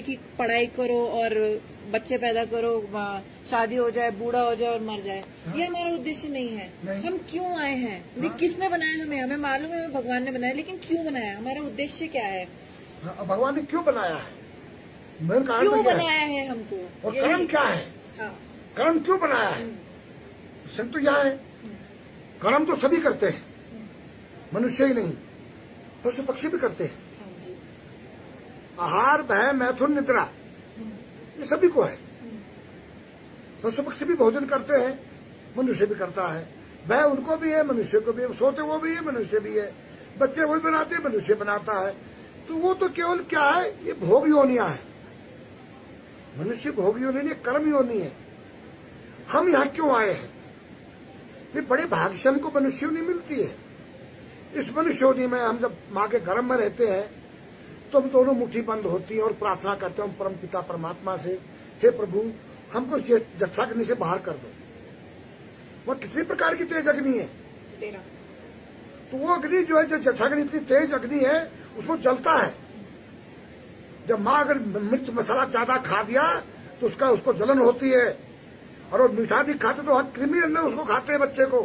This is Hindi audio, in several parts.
कि पढ़ाई करो और बच्चे पैदा करो, शादी हो जाए, बूढ़ा हो जाए और मर जाए। ये हमारा उद्देश्य नहीं है। हम क्यों आए हैं, किसने बनाया हमें, हमें मालूम है हमें भगवान ने बनाया, लेकिन क्यों बनाया, हमारा उद्देश्य क्या है, भगवान ने क्यों बनाया है, क्यों बनाया है हमको, और कर्म क्या है, कर्म क्यों बनाया है, प्रश्न तो यह है। कर्म तो सभी करते हैं, मनुष्य ही नहीं, पशु पक्षी भी करते हैं। आहार, भय, मैथुन, निद्रा, ये सभी को है। पशु पक्षी भी भोजन करते हैं, मनुष्य भी करता है। भय उनको भी है, मनुष्य को भी है। सोते वो भी है, मनुष्य भी है। बच्चे वो बनाते हैं, मनुष्य बनाता है। तो वो तो केवल क्या है, ये भोग योनियां है। मनुष्य भोग योनि नहीं, कर्म योनि है। हम यहाँ क्यों आए हैं, ये बड़े भाग्य से हमको मनुष्य योनि मिलती है। इस मनुष्य योनि में हम जब माँ के गर्भ में रहते हैं तो हम दोनों मुट्ठी बंद होती है और प्रार्थना करते हैं परम पिता परमात्मा से, हे प्रभु हमको जठराग्नि से बाहर कर दो। वह कितनी प्रकार की तेज अग्नि है, तो वो अग्नि जो है, जो जठराग्नि इतनी तेज अग्नि है, उसको जलता है। जब माँ अगर मिर्च मसाला ज्यादा खा दिया तो उसको जलन होती है, और वो मीठा भी खाते तो हर कृमि अंदर उसको खाते हैं बच्चे को,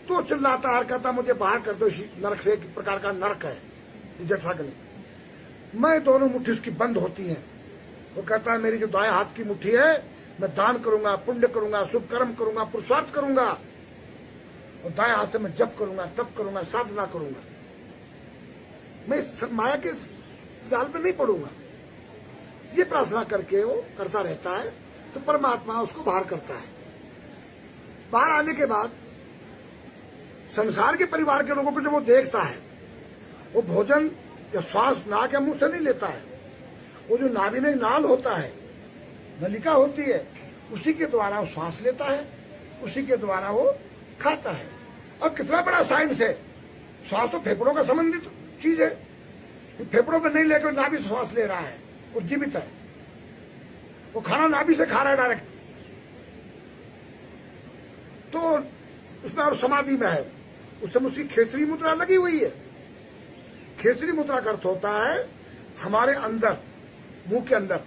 तो चिल्लाता है, कहता मुझे बाहर कर दो नरक से। एक प्रकार का नरक है जठराग्नि। मैं दोनों मुट्ठी उसकी बंद होती है। वो कहता है मेरी जो दाएं हाथ की मुट्ठी है, मैं दान करूंगा, पुण्य करूंगा, शुभ कर्म करूंगा, पुरुषार्थ करूंगा, और दाएं हाथ से मैं जप करूंगा, तप करूंगा, साधना करूंगा। मैं इस माया के जाल में नहीं पड़ूंगा। ये प्रार्थना करके वो करता रहता है, तो परमात्मा उसको बाहर करता है। बाहर आने के बाद संसार के परिवार के लोगों को जब वो देखता है, वो भोजन या श्वास नाक या मुंह से नहीं लेता है। वो जो नाभि में नाल होता है, नलिका होती है, उसी के द्वारा वो श्वास लेता है, उसी के द्वारा वो खाता है। और कितना बड़ा साइंस है, श्वास तो फेफड़ों का संबंधित चीज है। फेफड़ों में नहीं लेकर नाभि श्वास ले रहा है, वो जीवित है। वो खाना नाभि से खा रहा है डायरेक्ट, तो उसमें और समाधि में है। उस समय उसकी खेचरी मुद्रा लगी हुई है। खेचरी मुद्रा का अर्थ होता है हमारे अंदर, मुंह के अंदर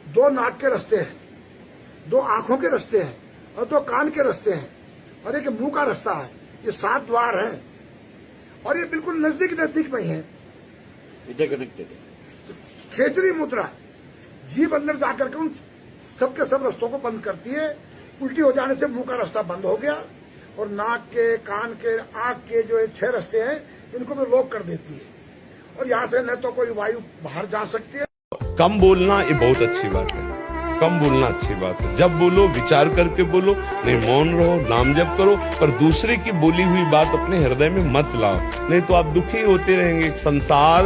दो नाक के रास्ते हैं, दो आंखों के रास्ते हैं, और दो कान के रास्ते हैं, और एक मुंह का रास्ता है। ये 7 द्वार हैं, और ये बिल्कुल नजदीक नजदीक में ही है। खेचरी मुद्रा जीभ अंदर जाकर के उन सबके सब रास्तों को बंद करती है। उल्टी हो जाने से मुंह का रास्ता बंद हो गया, और नाक के, कान के, आंख के जो 6 रास्ते हैं, इनको भी लॉक कर देती है। और यहाँ से न तो कोई वायु बाहर जा सकती है। कम बोलना ये बहुत अच्छी बात है, कम बोलना अच्छी बात है। जब बोलो विचार करके बोलो, नहीं मौन रहो, नाम जप करो, पर दूसरे की बोली हुई बात अपने हृदय में मत लाओ, नहीं तो आप दुखी होते रहेंगे। संसार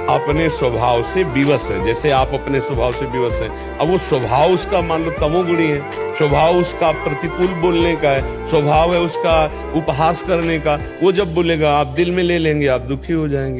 अपने स्वभाव से विवश है, जैसे आप अपने स्वभाव से विवश हैं। अब वो स्वभाव उसका मान लो तमोगुणी है, स्वभाव उसका प्रतिकूल बोलने का है, स्वभाव है उसका उपहास करने का। वो जब बोलेगा आप दिल में ले लेंगे, आप दुखी हो जाएंगे।